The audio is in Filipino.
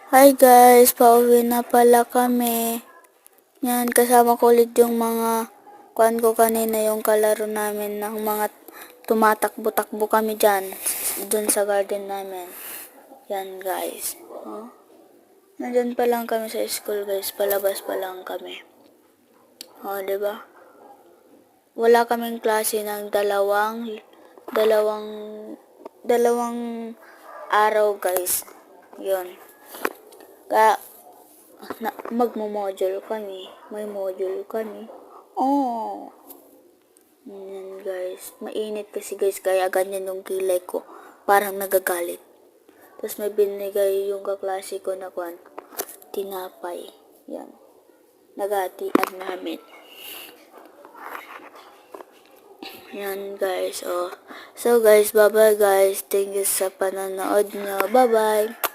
Hi guys, pauwi na pala kami. Yan, kasama ko ulit yung mga kuan ko kanina, yung kalaro namin ng mga tumatakbo-takbo kami dun sa garden namin. Yan guys. Oh. Nandun pa lang kami sa school guys, palabas pa lang kami. Oh, 'di ba? Wala kaming klase ng dalawang araw guys. 'Yon. Magmo-module kami. May module kami. Oh. Yan guys. Mainit kasi guys, kaya ganyan yung kilay ko. Parang nagagalit. Tapos may binigay yung kaklase ko na tinapay. Yan. Nagatian namin. Yan guys. Oh. So guys, bye bye guys. Thank you sa panonood nyo. Bye bye.